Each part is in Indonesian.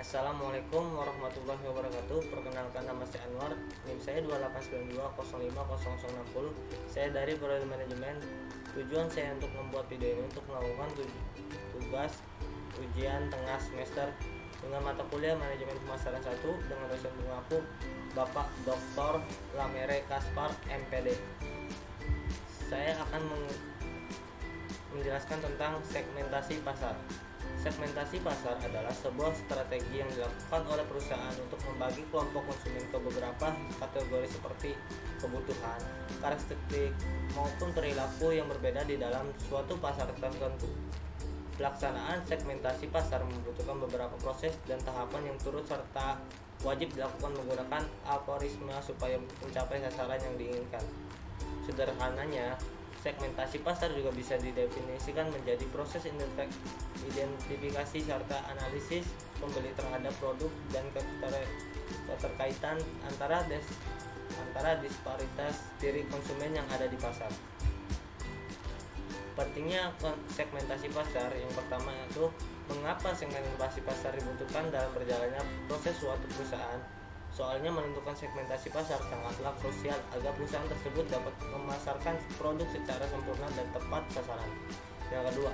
Assalamualaikum warahmatullahi wabarakatuh. Perkenalkan, nama saya Anwar, NIM saya 2892050060. Saya dari Prodi Manajemen. Tujuan saya untuk membuat video ini untuk melakukan tugas ujian tengah semester dengan mata kuliah Manajemen Pemasaran 1 dengan dosen pengaku Bapak Dr. Lamere Kaspar MPD. Saya akan menjelaskan tentang segmentasi pasar. Segmentasi pasar adalah sebuah strategi yang dilakukan oleh perusahaan untuk membagi kelompok konsumen ke beberapa kategori seperti kebutuhan, karakteristik, maupun perilaku yang berbeda di dalam suatu pasar tertentu. Pelaksanaan segmentasi pasar membutuhkan beberapa proses dan tahapan yang turut serta wajib dilakukan menggunakan algoritma supaya mencapai sasaran yang diinginkan. Sederhananya, segmentasi pasar juga bisa didefinisikan menjadi proses identifikasi serta analisis pembeli terhadap produk dan keterkaitan antara disparitas diri konsumen yang ada di pasar. Pentingnya segmentasi pasar, yang pertama itu mengapa segmentasi pasar dibutuhkan dalam berjalannya proses suatu perusahaan. Soalnya menentukan segmentasi pasar sangatlah krusial agar perusahaan tersebut dapat memasarkan produk secara sempurna dan tepat sasaran. Yang kedua,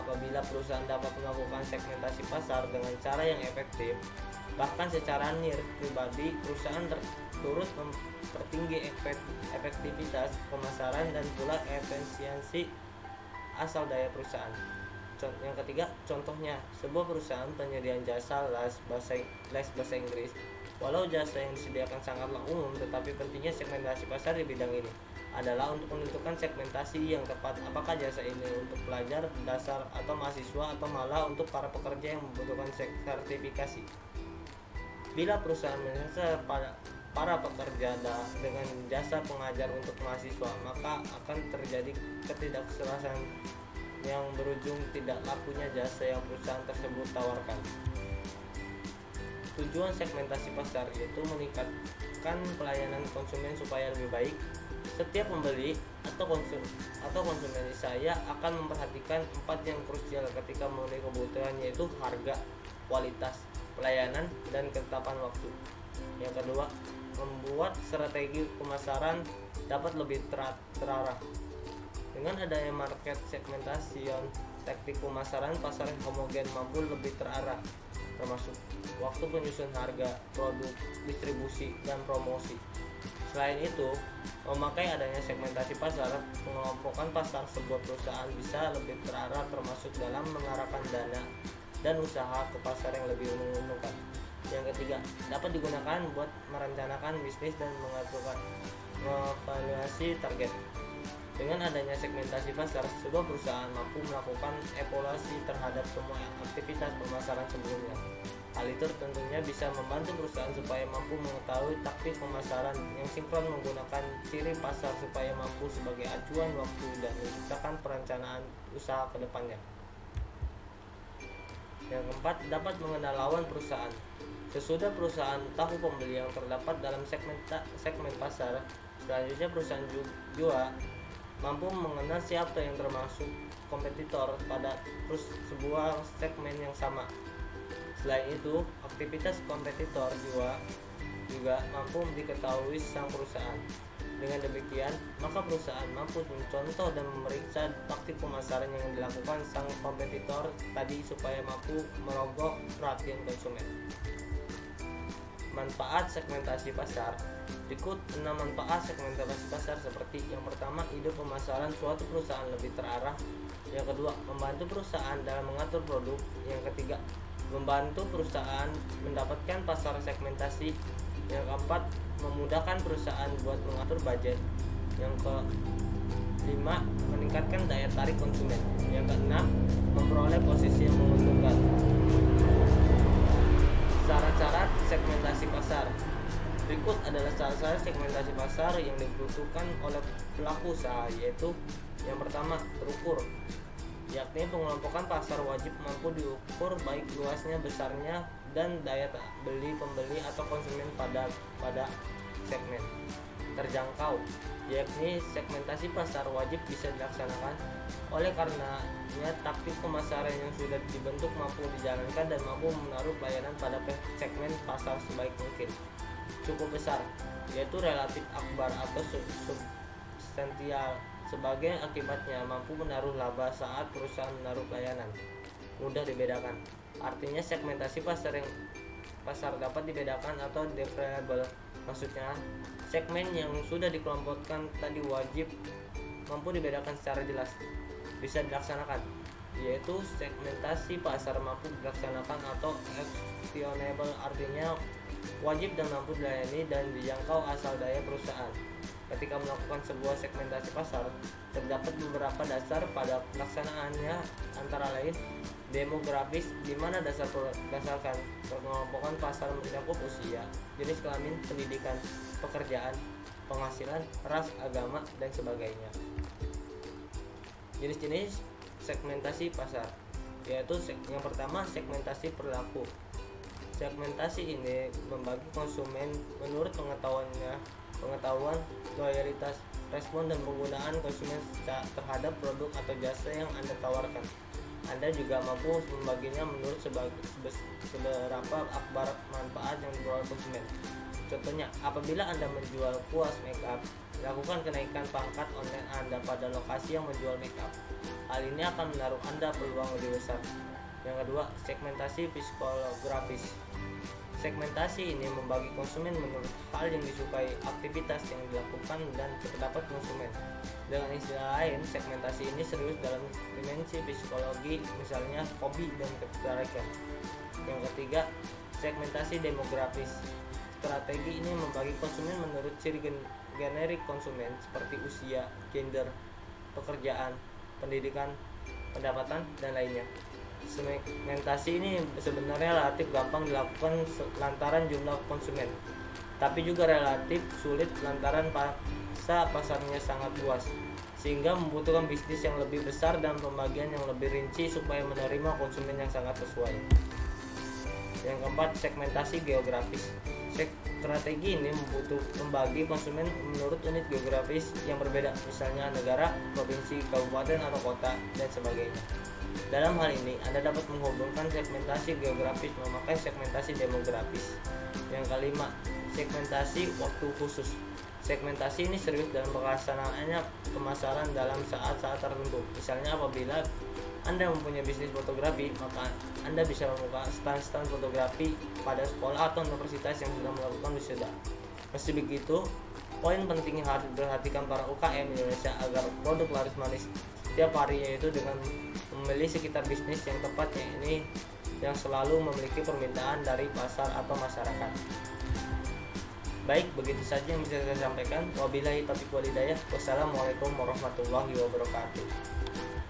apabila perusahaan dapat melakukan segmentasi pasar dengan cara yang efektif, bahkan secara pribadi, perusahaan turut mempertinggi efektivitas pemasaran dan pula efisiensi asal daya perusahaan. Yang ketiga, contohnya sebuah perusahaan penyediaan jasa les bahasa Inggris. Walau jasa yang disediakan sangatlah umum, tetapi pentingnya segmentasi pasar di bidang ini adalah untuk menentukan segmentasi yang tepat. Apakah jasa ini untuk pelajar dasar atau mahasiswa, atau malah untuk para pekerja yang membutuhkan sertifikasi. Bila perusahaan menyasar para pekerja dengan jasa pengajar untuk mahasiswa, maka akan terjadi ketidakselarasan yang berujung tidak lakunya jasa yang perusahaan tersebut tawarkan. Tujuan segmentasi pasar yaitu meningkatkan pelayanan konsumen supaya lebih baik. Setiap pembeli atau konsumen saya akan memperhatikan 4 yang krusial ketika memenuhi kebutuhan, yaitu harga, kualitas, pelayanan, dan ketetapan waktu. Yang kedua, membuat strategi pemasaran dapat lebih terarah. Dengan adanya market segmentation, taktik pemasaran pasar yang homogen mampu lebih terarah, termasuk waktu penyusunan harga, produk, distribusi, dan promosi. Selain itu, memakai adanya segmentasi pasar, pengelompokan pasar sebuah perusahaan bisa lebih terarah, termasuk dalam mengarahkan dana dan usaha ke pasar yang lebih menguntungkan. Yang ketiga, dapat digunakan buat merencanakan bisnis dan mengevaluasi target. Dengan adanya segmentasi pasar, sebuah perusahaan mampu melakukan evaluasi terhadap semua aktivitas pemasaran sebelumnya. Hal itu tentunya bisa membantu perusahaan supaya mampu mengetahui taktik pemasaran yang sinkron, menggunakan ciri pasar supaya mampu sebagai acuan waktu dan menciptakan perencanaan usaha ke depannya. Yang keempat, dapat mengenal lawan perusahaan. Sesudah perusahaan tahu pembeli yang terdapat dalam segmen pasar, selanjutnya perusahaan juga mampu mengenal siapa yang termasuk kompetitor pada sebuah segmen yang sama. Selain itu, aktivitas kompetitor juga mampu diketahui sang perusahaan. Dengan demikian, maka perusahaan mampu mencontoh dan memeriksa taktik pemasaran yang dilakukan sang kompetitor tadi supaya mampu merogoh perhatian konsumen. Manfaat segmentasi pasar. Berikut 6 manfaat segmentasi pasar seperti: yang pertama, ide pemasaran suatu perusahaan lebih terarah. Yang kedua, membantu perusahaan dalam mengatur produk. Yang ketiga, membantu perusahaan mendapatkan pasar segmentasi. Yang keempat, memudahkan perusahaan buat mengatur budget. Yang kelima, meningkatkan daya tarik konsumen. Yang keenam, memperoleh posisi yang menguntungkan. Syarat-syarat segmentasi pasar. Berikut adalah syarat-syarat segmentasi pasar yang dibutuhkan oleh pelaku usaha, yaitu: yang pertama, terukur, yakni pengelompokan pasar wajib mampu diukur baik luasnya, besarnya, dan daya beli pembeli atau konsumen pada segmen. terjangkau, yakni segmentasi pasar wajib bisa dilaksanakan oleh karenanya taktik pemasaran yang sudah dibentuk mampu dijalankan dan mampu menaruh pelayanan pada segmen pasar sebaik mungkin. Cukup besar, yaitu relatif akbar atau substansial. Sebagai akibatnya mampu menaruh laba saat perusahaan menaruh pelayanan. Mudah dibedakan. Artinya segmentasi pasar dapat dibedakan atau definable. Maksudnya, segmen yang sudah dikelompokkan tadi wajib mampu dibedakan secara jelas. Bisa dilaksanakan, yaitu segmentasi pasar mampu dilaksanakan atau actionable, artinya wajib dan mampu dilayani dan dijangkau asal daya perusahaan. Ketika melakukan sebuah segmentasi pasar, terdapat beberapa dasar pada pelaksanaannya, antara lain demografis, di mana berdasarkan pengelompokan pasar mencakup usia, jenis kelamin, pendidikan, pekerjaan, penghasilan, ras, agama, dan sebagainya. Jenis-jenis segmentasi pasar, yaitu yang pertama segmentasi perilaku. Segmentasi ini membagi konsumen menurut pengetahuan, loyalitas, respon dan penggunaan konsumen terhadap produk atau jasa yang Anda tawarkan. Anda juga mampu membaginya menurut seberapa akbar manfaat yang diperoleh konsumen. Contohnya, apabila Anda menjual kuas makeup, lakukan kenaikan pangkat online Anda pada lokasi yang menjual makeup. Hal ini akan menaruh Anda peluang lebih besar. Yang kedua, segmentasi psikografis. Segmentasi ini membagi konsumen menurut hal yang disukai, aktivitas yang dilakukan, dan pendapat konsumen. Dengan istilah lain, segmentasi ini serius dalam dimensi psikologi, misalnya hobi dan ketertarikan. Yang ketiga, segmentasi demografis. Strategi ini membagi konsumen menurut ciri generik konsumen seperti usia, gender, pekerjaan, pendidikan, pendapatan, dan lainnya. Segmentasi ini sebenarnya relatif gampang dilakukan lantaran jumlah konsumen, tapi juga relatif sulit lantaran pasarnya sangat luas, sehingga membutuhkan bisnis yang lebih besar dan pembagian yang lebih rinci supaya menerima konsumen yang sangat sesuai. Yang keempat, segmentasi geografis. Strategi ini membagi konsumen menurut unit geografis yang berbeda, misalnya negara, provinsi, kabupaten atau kota, dan sebagainya. Dalam hal ini, Anda dapat menghubungkan segmentasi geografis memakai segmentasi demografis. Yang kelima, segmentasi waktu khusus. Segmentasi ini serius dalam pelaksanaannya pemasaran dalam saat-saat tertentu. Misalnya apabila Anda mempunyai bisnis fotografi, maka Anda bisa membuka stand-stand fotografi pada sekolah atau universitas yang sudah melakukan wisuda. Meski begitu, poin penting yang harus diperhatikan para UKM Indonesia agar produk laris manis setiap hari, yaitu dengan memilih sekitar bisnis yang tepat, ini yang selalu memiliki permintaan dari pasar atau masyarakat. Baik, begitu saja yang bisa saya sampaikan. Wabillahi taufiq wal hidayah. Wassalamualaikum warahmatullahi wabarakatuh.